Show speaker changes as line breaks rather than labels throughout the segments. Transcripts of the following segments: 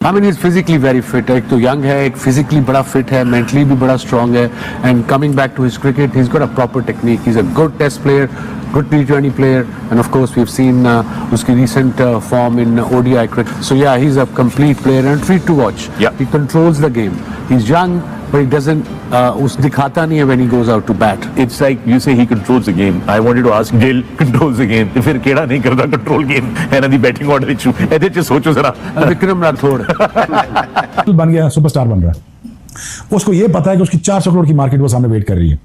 I mean, he's physically very fit. एक तो young है, एक physically बड़ा fit है, mentally भी बड़ा strong है, and coming back to his cricket, he's got a proper technique. He's a good Test player, good T20 player, and of course we've seen उसकी recent form in ODI cricket. So yeah, he's a complete player and a treat to watch.
Yeah.
He controls the game. He's young, but he doesn't उस दिखाता नहीं है when he goes out to bat.
It's like you say he controls the game. I wanted to ask Gill controls the game. तो फिर केड़ा नहीं करता control game है ना दी बैटिंग ऑर्डर विच ਇਹਦੇ ਚ ਸੋਚੋ जरा
विक्रम राठौड़
बन गया, सुपरस्टार बन रहा है। उसको ये पता है कि उसकी 400 करोड़ की मार्केट वो सामने वेट कर रही है।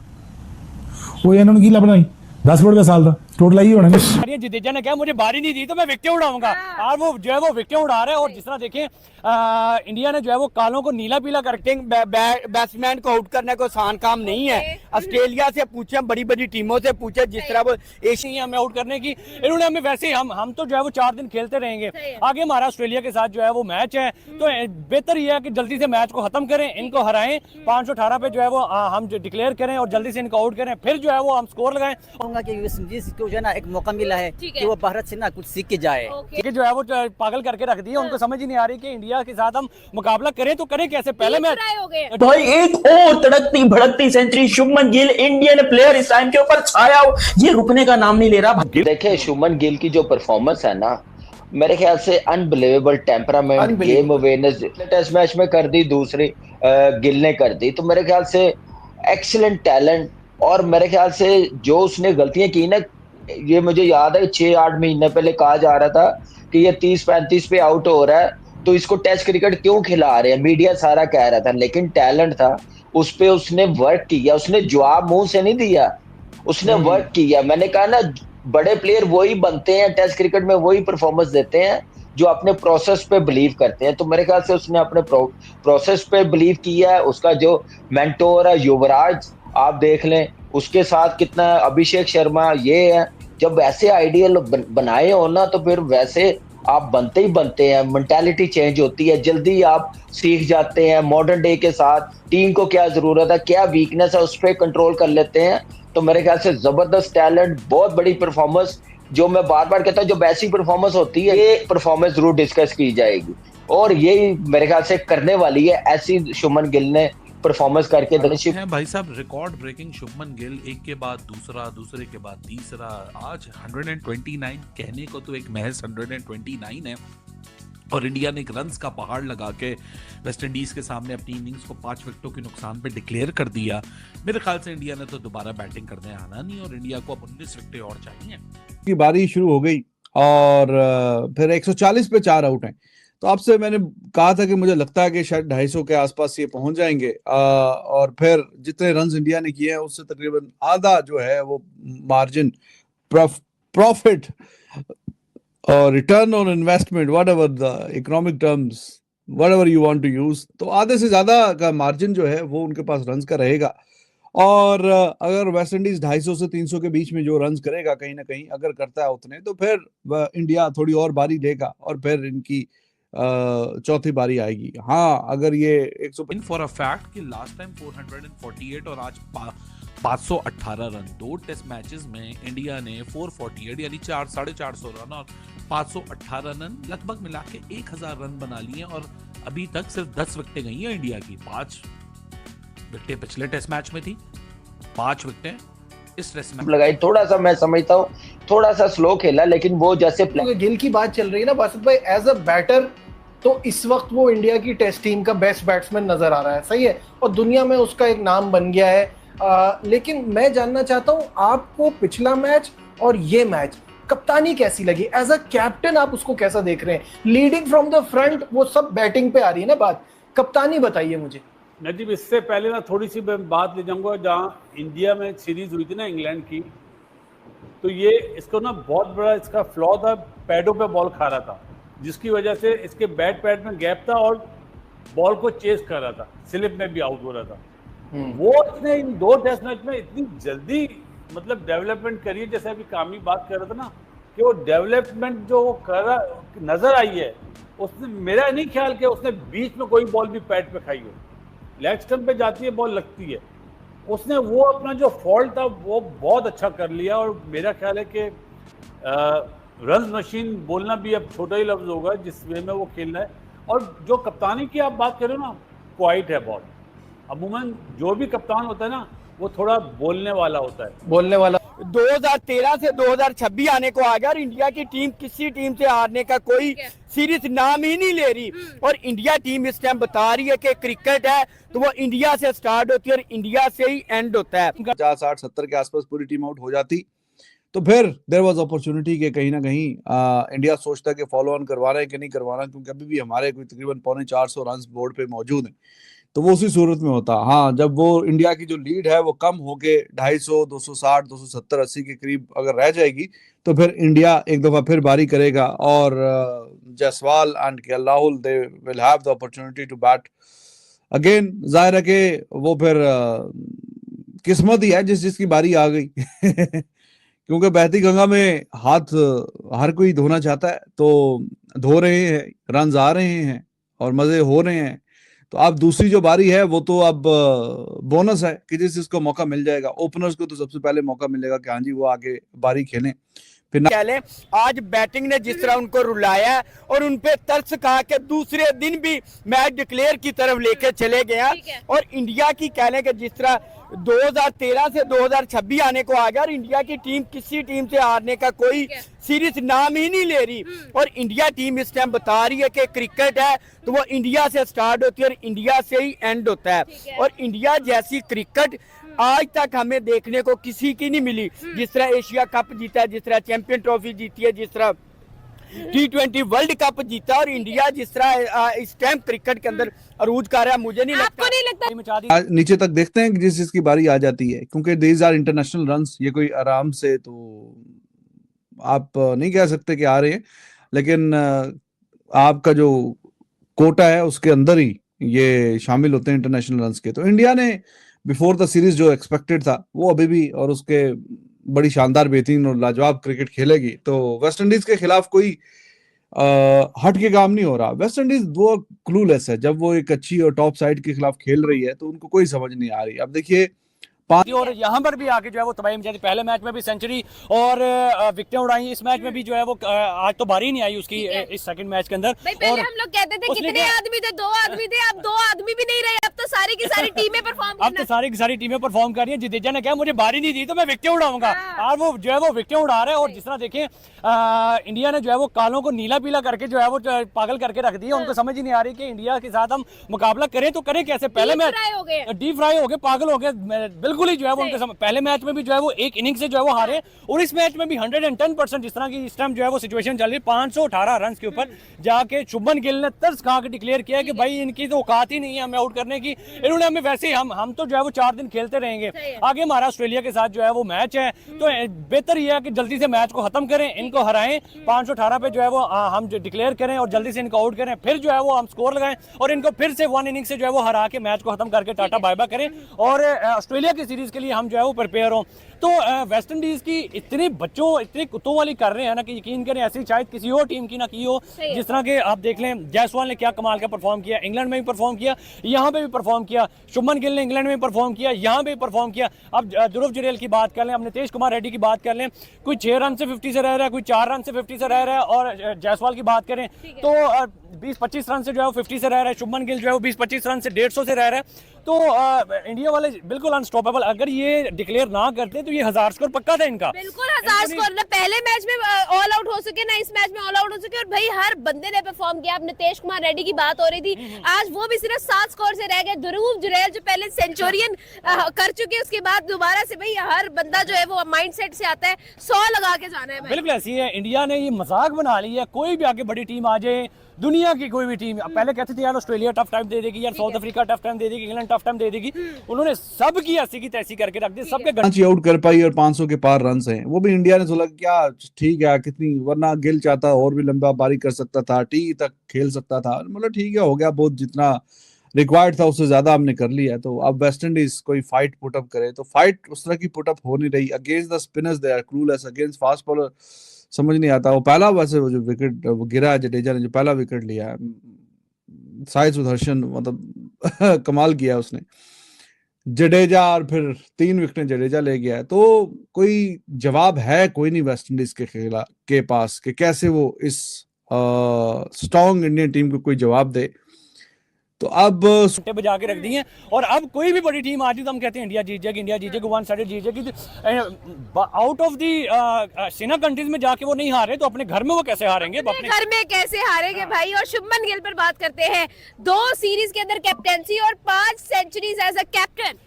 वो इन्होंने की बनाई 10 करोड़ का साल था, टोटल ही होना।
जडेजा ने कहा मुझे बारी नहीं दी तो मैं विकेट उड़ाऊंगा, और वो जो है वो विकेट उड़ा रहा है। और जिस तरह देखें इंडिया ने जो है वो कालों को नीला पीला करके बैट्समैन को आउट करने को आसान काम नहीं है। ऑस्ट्रेलिया से पूछे, बड़ी बड़ी टीमों से पूछे, जिस तरह वो एशिया हमें आउट करने की इन्होंने हमें वैसे ही हम तो जो है वो 4 दिन खेलते रहेंगे। आगे हमारा ऑस्ट्रेलिया के साथ जो है वो मैच है, तो बेहतर ये है कि जल्दी से मैच को खत्म करें, इनको हराएं, 518 पे जो है वो हम डिक्लेयर करें और जल्दी से इनको आउट करें, फिर जो है वो हम स्कोर लगाएं।
को जो है ना एक मौका मिला है कि वो भारत से ना कुछ सीख के जाए।
कि जो है वो पागल करके रख दिया, उनको समझ ही नहीं आ रही कि इंडिया के साथ हम मुकाबला करें तो करें कैसे। पहले मैच
भाई एक और तड़कती भड़कती century Shubman Gill Indian player इस टाइम के ऊपर छाया, ये रुकने का नाम नहीं ले रहा।
देखिए शुभमन गिल की जो परफॉर्मेंस है ना, मेरे ख्याल से unbelievable temperament, game awareness test match में कर दी, दूसरी गिल ने कर दी, तो मेरे ख्याल से एक्सीलेंट टैलेंट। और मेरे ख्याल से जो उसने गलतियां की ना, ये मुझे याद है 6-8 महीने पहले कहा जा रहा था कि ये 30-35 पे आउट हो रहा है तो इसको टेस्ट क्रिकेट क्यों खिला रहे हैं, मीडिया सारा कह रहा था। लेकिन टैलेंट था, उस पे उसने वर्क किया, उसने जवाब मुंह से नहीं दिया, उसने वर्क किया। मैंने कहा ना, बड़े प्लेयर वही बनते हैं टेस्ट क्रिकेट में, वही परफॉर्मेंस देते हैं जो अपने प्रोसेस पे बिलीव करते हैं। तो मेरे ख्याल से उसने अपने प्रोसेस पे बिलीव किया है। उसका जो मेंटोर है युवराज, आप देख लें, उसके साथ कितना, अभिषेक शर्मा, ये है। जब ऐसे आइडियल बनाए हो ना तो फिर वैसे आप बनते ही बनते हैं, मेंटालिटी चेंज होती है, जल्दी आप सीख जाते हैं। मॉडर्न डे के साथ टीम को क्या जरूरत है, क्या वीकनेस है, उस पर कंट्रोल कर लेते हैं। तो मेरे ख्याल से जबरदस्त टैलेंट, बहुत बड़ी परफॉर्मेंस, जो मैं बार बार कहता हूँ, जब ऐसी परफॉर्मेंस होती है ये परफॉर्मेंस जरूर डिस्कस की जाएगी, और यही मेरे ख्याल से करने वाली है। ऐसी शुभमन गिल ने परफॉर्मेंस करके
हैं भाई साहब, रिकॉर्ड ब्रेकिंग शुभमन गिल, एक के बाद दूसरा, दूसरे के बाद तीसरा, आज 129 कहने को तो एक महज 129 है। और इंडिया ने एक रन्स का पहाड़ लगा के वेस्ट इंडीज के सामने अपनी इनिंग्स को 5 विकेटों के नुकसान पे डिक्लेयर कर दिया। मेरे ख्याल से इंडिया ने तो दोबारा बैटिंग करने आना नहीं, और इंडिया को अब 19 विकेटें और चाहिए।
की बारी शुरू हो गई और फिर 140 पे 4 आउट हैं। तो आपसे मैंने कहा था कि मुझे लगता है कि शायद 250 के आसपास ये पहुंच जाएंगे, और फिर जितने रन्स इंडिया ने किए हैं उससे तकरीबन आधा जो है वो मार्जिन प्रॉफिट और return on investment, whatever the economic terms, whatever you want to use, तो आधे से ज्यादा का मार्जिन जो है वो उनके पास रन्स का रहेगा। और अगर वेस्ट इंडीज 250 से 300 के बीच में जो रन्स करेगा, कहीं ना कहीं अगर करता है उतने, तो फिर इंडिया थोड़ी और बारी लेगा और फिर इनकी चौथी बारी आएगी। हाँ, अगर ये 100
फॉर अ फैक्ट कि लास्ट टाइम 448 और आज 518 रन, 2 टेस्ट मैचेस में इंडिया ने 448 यानी 450 रन और 518 रन लगभग मिला के 1000 रन बना लिए, और अभी तक सिर्फ 10 विकेटें गई हैं इंडिया की। 5 विकेटें पिछले टेस्ट मैच में थी, 5 विकेटें इस टेस्ट में
लगाई। थोड़ा सा मैं समझता हूँ थोड़ा सा स्लो खेला, लेकिन वो जैसे
गिल की बात चल रही है ना बासित भाई, एज अ बैटर तो इस वक्त वो इंडिया की टेस्ट टीम का बेस्ट बैट्समैन नजर आ रहा है, सही है, और दुनिया में उसका एक नाम बन गया है। लेकिन मैं जानना चाहता हूँ आपको पिछला मैच और ये मैच कप्तानी कैसी लगी? एज अ कैप्टन आप उसको कैसा देख रहे हैं? लीडिंग फ्रॉम द फ्रंट, वो सब बैटिंग पे आ रही है ना बात, कप्तानी बताइए मुझे।
नजीब, इससे पहले ना थोड़ी सी बात ले जाऊंगा, जहाँ इंडिया में सीरीज हुई थी ना इंग्लैंड की, तो ये इसको ना बहुत बड़ा इसका फ्लॉ था, पैडों पे बॉल खा रहा था, जिसकी वजह से इसके बैट पैड में गैप था और बॉल को चेस कर रहा था, स्लिप में भी आउट हो रहा था। वो इसने इन 2 टेस्ट मैच में इतनी जल्दी मतलब डेवलपमेंट करी है, जैसे अभी कामी बात कर रहा था ना कि वो डेवलपमेंट जो वो कर रहा नजर आई है, उसने, मेरा नहीं ख्याल कि उसने बीच में कोई बॉल भी पैड पे खाई हो, लेग स्टंप पे जाती है बॉल, लगती है, उसने वो अपना जो फॉल्ट था वो बहुत अच्छा कर लिया। और मेरा ख्याल है कि रन मशीन बोलना भी अब छोटा ही लफ्ज होगा जिस वे में वो खेलना है, और जो कप्तानी की आप बात करें ना, क्वाइट है बहुत। अमूमन जो भी कप्तान होता है ना, वो थोड़ा बोलने वाला होता है।
बोलने वाला
2013 से 2026 आने को आ गया और इंडिया की टीम किसी टीम से हारने का कोई सीरीज नाम ही नहीं ले रही। और इंडिया टीम इस टाइम बता रही है कि क्रिकेट है तो वो इंडिया से स्टार्ट होती है और इंडिया से ही एंड होता है।
50, 60, 70 के आसपास पूरी टीम आउट हो जाती तो फिर देयर वाज अपॉर्चुनिटी के कहीं ना कहीं इंडिया सोचता है कि फॉलो ऑन करवाना है कि नहीं करवाना, क्योंकि अभी भी हमारे कोई तकरीबन 450 रन बोर्ड पे मौजूद हैं। तो वो उसी सूरत में होता। हाँ, जब वो इंडिया की जो लीड है वो कम होके 250, 260, 270, 80 के करीब अगर रह जाएगी तो फिर इंडिया एक दफा फिर बारी करेगा और Jaiswal and KL they will have the opportunity to bat again. जाहिर है कि वो फिर किस्मत ही है जिसकी बारी आ गई क्योंकि बहती गंगा में हाथ हर कोई धोना चाहता है, तो धो रहे हैं, रन आ रहे हैं और मजे हो रहे हैं। तो अब दूसरी जो बारी है वो तो अब बोनस है कि जिसको मौका मिल जाएगा। ओपनर्स को तो सबसे पहले मौका मिलेगा कि हाँ जी वो आगे बारी खेलें।
फिर आज बैटिंग ने जिस तरह उनको रुलाया और उनपे तरस खा के दूसरे दिन भी मैच डिक्लेयर की तरफ लेके चले गया। और इंडिया की कहने के जिस तरह 2013 से 2026 आने को आ गया और इंडिया की टीम किसी टीम से हारने का कोई सीरीज नाम ही नहीं ले रही। और इंडिया टीम इस टाइम बता रही है कि क्रिकेट है तो वो इंडिया से स्टार्ट होती है और इंडिया से ही एंड होता है। और इंडिया जैसी क्रिकेट आज तक हमें देखने को किसी की नहीं मिली। जिस तरह एशिया कप जीता है, जिस तरह चैंपियन ट्रॉफी जीती है, जिस तरह T20 वर्ल्ड कप जीता और इंडिया जिस तरह इस टाइम क्रिकेट के अंदर अरूज कर रहा है, मुझे नहीं लगता। नहीं लगता
नीचे तक देखते हैं कि जिस चीज की बारी आ जाती है, क्योंकि दीज आर इंटरनेशनल रन्स। ये कोई आराम से तो आप नहीं कह सकते कि आ रहे हैं, लेकिन आपका जो कोटा है उसके अंदर ही ये शामिल होते हैं इंटरनेशनल रन्स के। तो इंडिया ने बिफोर द सीरीज जो एक्सपेक्टेड था वो अभी भी और उसके बड़ी शानदार बेहतरीन और लाजवाब क्रिकेट खेलेगी। तो वेस्ट इंडीज के खिलाफ कोई हट के काम नहीं हो रहा। वेस्ट इंडीज वो क्लूलेस है। जब वो एक अच्छी और टॉप साइड के खिलाफ खेल रही है तो उनको कोई समझ नहीं आ रही। अब देखिए
और यहाँ पर भी आके जो है वो तबाही मचाई। पहले मैच में भी सेंचुरी और विकेटें उड़ाई। इस मैच में भी जो है वो आज तो बारी नहीं आई उसकी इस सेकंड मैच के अंदर।
पहले हम लोग कहते थे कितने आदमी थे, 2 आदमी थे, अब 2 आदमी भी नहीं रहे। अब तो सारी की सारी टीमें परफॉर्म
अब तो सारी की सारी टीमें परफॉर्म कर रही हैं। जडेजा ने कहा मुझे बारी नहीं दी तो मैं विकेटें उड़ाऊंगा। और वो जो है वो विकेटें उड़ा रहे हैं। और जिस तरह देखें इंडिया ने जो है वो कालों को नीला पीला करके जो है वो पागल करके रख दिया। उनको समझ ही नहीं आ रही कि इंडिया के साथ हम मुकाबला करें तो करें कैसे। पहले मैच डीप फ्राई हो गए, पागल हो गए बिल्कुल ही जो है वो उनके पहले मैच में भी जो है वो एक इनिंग से जो है वो हारे। और इस मैच में भी 110% जिस तरह की इस टाइम जो है वो सिचुएशन चल रही है, 518 रन के ऊपर जाके शुभमन गिल ने तरस खा के डिक्लेयर किया कि भाई इनकी तो औकात ही नहीं है हमें आउट करने की। इन्होंने हमें वैसे ही हम तो जो है वो 4 दिन खेलते रहेंगे। आगे हमारा ऑस्ट्रेलिया के साथ जो है वो मैच है, तो बेहतर यह है कि जल्दी से मैच को खत्म करें, इनको हराएं, 518 पे जो है वो हम डिक्लेयर करें और जल्दी से इनको आउट करें। फिर जो है वो हम स्कोर लगाएं और इनको फिर से 1 इनिंग से जो है वो हरा के मैच को खत्म करके टाटा बाय बाय करें और ऑस्ट्रेलिया की सीरीज के लिए हम जो है वो प्रिपेयर हो। तो वेस्ट इंडीज की इतने बच्चों इतने कुत्तों वाली कर रहे हैं ना कि यकीन करें ऐसी शायद किसी और टीम की ना की हो। जिस तरह के आप देख लें जायसवाल ने क्या कमाल का परफॉर्म किया, इंग्लैंड में भी परफॉर्म किया, यहाँ पे भी परफॉर्म किया। शुभमन गिल ने इंग्लैंड में परफॉर्म किया, यहाँ पे भी परफॉर्म किया। अब ध्रुव जुरेल की बात कर लें, अब नीतीश कुमार रेड्डी की बात कर लें, कोई 6 रन से 50 से रह रहा है, कोई 4 रन से 50 से रह रहा है। और जायसवाल की बात करें तो 20-25 रन से जो है वो 50 से रह रहा है। शुभमन गिल जो है वो 20-25 रन से 150 से रह रहा है। तो इंडिया वाले बिल्कुल अनस्टॉपेबल। अगर ये डिक्लेयर ना करते तो ये 1000 स्कोर पक्का था इनका।
बिल्कुल 1000 स्कोर ना पहले मैच में ऑल आउट हो सके ना इस मैच में ऑल आउट हो सके। और भाई हर बंदे ने परफॉर्म किया। अब नीतीश कुमार रेड्डी की बात हो रही थी, आज वो भी सिर्फ 7 स्कोर से रह गए। ध्रुव जुरेल जो पहले सेंचुरियन कर चुके, उसके बाद दोबारा से भाई हर बंदा जो है वो माइंडसेट से आता है 100 लगा के जाना है।
बिल्कुल ऐसी है। इंडिया ने ये मजाक बना ली है, कोई भी आगे बड़ी टीम आ जाए, दुनिया की कोई भी टीम। पहले कहते थे यार ऑस्ट्रेलिया टफ टाइम दे देगी, यार साउथ अफ्रीका टफ टाइम दे देगी, इंग्लैंड टफ टाइम दे देगी। उन्होंने सब की ऐसी की तैसी करके रख दी, सबके
आउट कर पाई और 500 के पार रन हैं। वो भी इंडिया ने सोचा क्या ठीक है कितनी, वरना गिल चाहता और भी लंबा पारी कर सकता था, टी तक खेल सकता था। मतलब ठीक है हो गया, बहुत जितना रिक्वायर्ड था उससे ज्यादा हमने कर लिया। तो अब वेस्ट इंडीज कोई फाइट पुटअप करे तो फाइट उस तरह की पुटअप हो नहीं रही। Against the spinners they are clueless, against fast bowler समझ नहीं आता। वो पहला वैसे वो जो विकेट वो गिरा है जडेजा ने, जो पहला विकेट लिया है, साई सुदर्शन मतलब कमाल किया उसने, जडेजा, और फिर 3 विकेटें जडेजा ले गया है। तो कोई जवाब है कोई नहीं वेस्ट इंडीज के खिलाफ के पास कि कैसे वो इस स्ट्रॉन्ग इंडियन टीम को कोई जवाब दे। तो अब
घंटे बजा के रख दिए हैं और अब कोई भी बड़ी टीम आती तो हम कहते हैं इंडिया जीत जाएगी, इंडिया जीत जाएगी, वन साइडेड जीत जाएगी। आउट ऑफ दी सीना कंट्रीज में जाके वो नहीं हारे तो अपने घर में वो कैसे हारेंगे?
अपने घर में कैसे हारेंगे भाई? और शुभमन गिल पर बात करते हैं, 2 सीरीज के अंदर कैप्टेंसी और 5 centuries as a captain.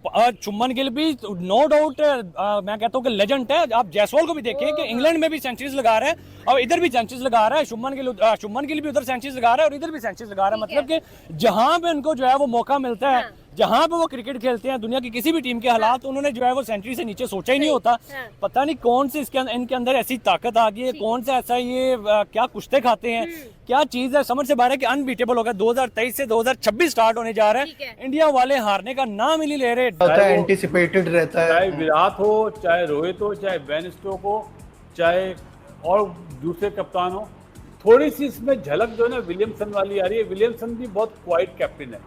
Shubman Gill भी नो डाउट मैं कहता हूँ कि लेजेंड है। आप जायसवाल को भी देखें कि इंग्लैंड में भी सेंचुरीज लगा रहा है और इधर भी सेंचुरीज लगा रहा है। शुभमन गिल भी उधर सेंचुरीज लगा रहा है और इधर भी सेंचुरीज लगा रहा है। मतलब कि जहां पे उनको जो है वो मौका मिलता है, जहां पे वो क्रिकेट खेलते हैं दुनिया की किसी भी टीम के हालात, उन्होंने जो है वो सेंचुरी से नीचे सोचा ही नहीं होता। पता नहीं कौन से इनके अंदर ऐसी ताकत आ गई है, कौन सा ऐसा ये क्या कुश्ते खाते हैं, क्या चीज है, समझ से बाहर है कि अनबीटेबल होगा। 2023 से 2026 स्टार्ट होने जा रहा है, इंडिया वाले हारने का नाम ही नहीं ले रहे।
एंटिसिपेटेड रहता है,
चाहे विराट हो, चाहे रोहित हो, चाहे बेन स्टोक हो, चाहे और दूसरे कप्तान हो। थोड़ी सी इसमें झलक जो है ना विलियमसन वाली आ रही है। विलियमसन भी बहुत क्वाइट कैप्टन है,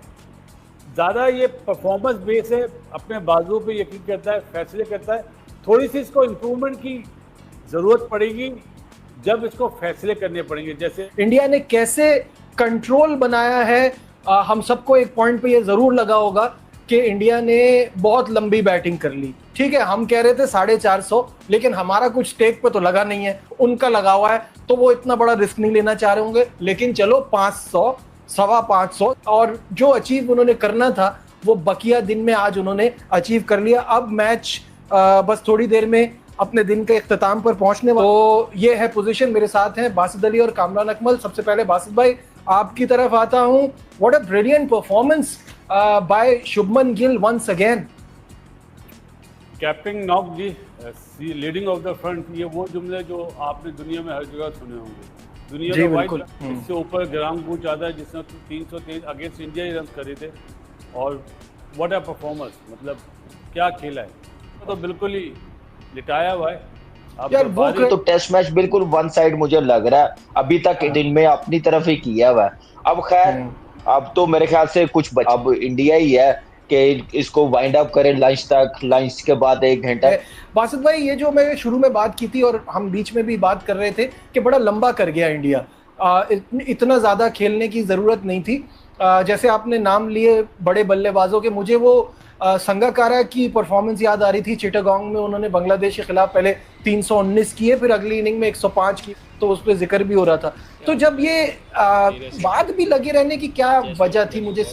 ज़्यादा ये परफॉर्मेंस बेस है, अपने बाजू पे यकीन करता है, फैसले करता है। थोड़ी सी इसको इम्प्रूवमेंट की ज़रूरत पड़ेगी जब इसको फैसले करने पड़ेंगे। जैसे
इंडिया ने कैसे कंट्रोल बनाया है, हम सबको एक पॉइंट पे ये जरूर लगा होगा कि इंडिया ने बहुत लंबी बैटिंग कर ली। ठीक है, हम कह रहे थे 450, लेकिन हमारा कुछ स्टेक पे तो लगा नहीं है, उनका लगा हुआ है, तो वो इतना बड़ा रिस्क नहीं लेना चाह रहे होंगे। लेकिन चलो 500, 525 और जो अचीव उन्होंने करना था वो बकिया दिन में आज उन्होंने अचीव कर लिया। अब मैच बस थोड़ी देर में अपने दिन के इख्तिताम पर पहुंचने वाला। तो ये है पोजीशन। मेरे साथ हैं बासित अली और कामरान अकमल। सबसे पहले बासित भाई आपकी तरफ आता हूं। What a brilliant performance by Shubman Gill once again.
Captain knock जी लीडिंग ऑफ द फ्रंट, ये वो जुमले जो आपने दुनिया में हर जगह सुने होंगे। दुनिया का वाइड इससे ऊपर ग्राम कूच आता है जिसने 323 अगेंस्ट इंडिया ही रन करे थे। और व्हाट अ परफॉर्मेंस, मतलब क्या खेला है, तो बिल्कुल ही लिटाया हुआ है।
यार वो तो टेस्ट मैच बिल्कुल वन साइड मुझे लग रहा है, अभी तक दिन में अपनी तरफ ही किया हुआ है। अब खैर अब तो मेरे ख्याल से कुछ अब इंडिया ही है कि इसको वाइंड अप करे लंच तक, लंच के बाद 1 घंटा।
बासित भाई, ये जो मैं शुरू में बात की थी और हम बीच में भी बात कर रहे थे कि बड़ा लंबा कर गया इंडिया, इतना ज़्यादा खेलने की ज़रूरत नहीं थी। जैसे आपने नाम लिए बड़े बल्लेबाजों के, मुझे वो संगाकारा की परफॉर्मेंस याद आ रही थी। चिटागोंग में उन्होंने बांग्लादेश के खिलाफ पहले 319 किए, फिर अगली इनिंग में 105 की, तो उस पर जिक्र भी हो रहा था। तो जब ये बात भी लगे रहने की क्या वजह थी, मुझे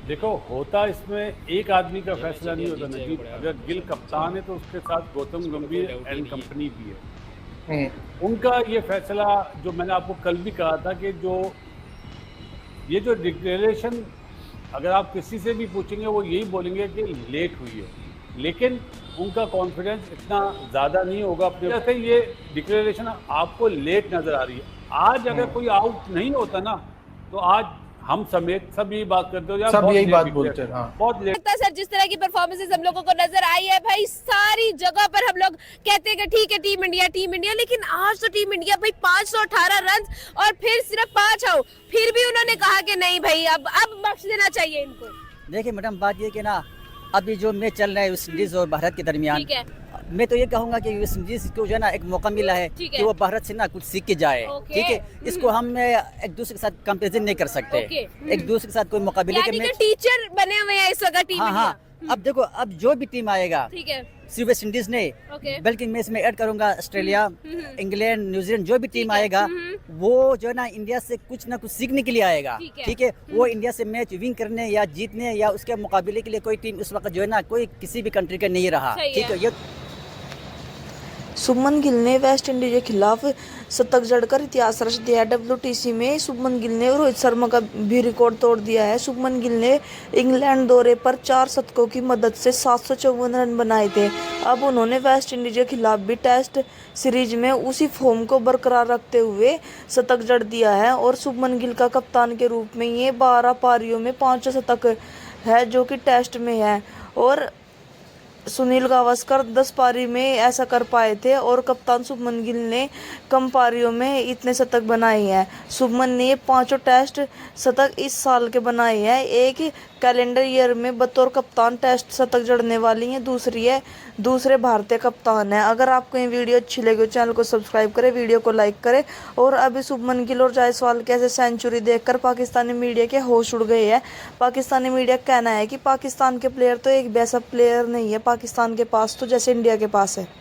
देखो होता इसमें एक आदमी का फैसला नहीं होता नजीब। अगर गिल कप्तान है तो उसके साथ गौतम गंभीर एंड कंपनी भी है। उनका ये फैसला, जो मैंने आपको कल भी कहा था कि ये जो डिक्लेरेशन अगर आप किसी से भी पूछेंगे वो यही बोलेंगे कि लेट हुई है, लेकिन उनका कॉन्फिडेंस इतना ज़्यादा नहीं होगा अपने। जैसे ये डिक्लेरेशन आपको लेट नज़र आ रही है। आज अगर कोई आउट नहीं होता ना तो आज हम समेत सब यही बात करते हो यार,
सब यही बात बोलते हैं।
बहुत लेट
सर, जिस तरह की परफॉर्मेंसेस हम लोगों को नजर आई है भाई, सारी जगह पर हम लोग कहते हैं कि ठीक है टीम इंडिया, लेकिन आज तो टीम इंडिया भाई 518 रन और फिर सिर्फ 5 आउट, फिर भी उन्होंने कहा कि नहीं भाई अब बख्श देना चाहिए इनको।
देखिए मैडम, बात ये कि ना अभी जो मैच चल रहा है वेस्ट इंडीज और भारत के दरमियान, मैं तो ये कहूंगा कि वेस्ट इंडीज को जो है ना एक मौका मिला है कि वो भारत से ना कुछ सीख के जाए। ठीक है, इसको हम एक दूसरे के साथ कंपैरिजन नहीं कर सकते, एक दूसरे के साथ कोई मुकाबले के मैच।
टीचर बने हुए हैं इस वक्त टीम।
हाँ, अब देखो, अब जो भी टीम आएगा,
ठीक है,
सिर्फ वेस्ट इंडीज नहीं, बल्कि मैं इसमें ऐड करूंगा ऑस्ट्रेलिया, इंग्लैंड, न्यूजीलैंड, जो भी टीम आएगा वो जो है ना इंडिया से कुछ ना कुछ सीखने के लिए आएगा। ठीक है, वो इंडिया से मैच विन करने या जीतने या उसके मुकाबले के लिए कोई टीम उस वक्त जो है ना कोई किसी भी कंट्री का नहीं रहा। ठीक है, ये
शुभमन गिल ने वेस्ट इंडीज के खिलाफ शतक जड़कर इतिहास रच दिया। WTC में शुभमन गिल ने रोहित शर्मा का भी रिकॉर्ड तोड़ दिया है। शुभमन गिल ने इंग्लैंड दौरे पर 4 शतकों की मदद से 754 रन बनाए थे। अब उन्होंने वेस्ट इंडीज के खिलाफ भी टेस्ट सीरीज में उसी फॉर्म को बरकरार रखते हुए शतक जड़ दिया है और शुभमन गिल का कप्तान के रूप में ये 12 पारियों में 5 शतक है जो कि टेस्ट में है। और सुनील गावस्कर 10 पारी में ऐसा कर पाए थे और कप्तान शुभमन गिल ने कम पारियों में इतने शतक बनाए हैं। शुभमन ने 5 टेस्ट शतक इस साल के बनाए हैं। एक कैलेंडर ईयर में बतौर कप्तान टेस्ट शतक जड़ने वाली हैं, दूसरे भारतीय कप्तान हैं। अगर आपको ये वीडियो अच्छी लगी हो चैनल को सब्सक्राइब करें, वीडियो को लाइक करें। और अभी शुभमन गिल और जायसवाल के ऐसे सेंचुरी देखकर पाकिस्तानी मीडिया के होश उड़ गए हैं। पाकिस्तानी मीडिया का कहना है कि पाकिस्तान के प्लेयर तो एक वैसा प्लेयर नहीं है पाकिस्तान के पास तो जैसे इंडिया के पास है।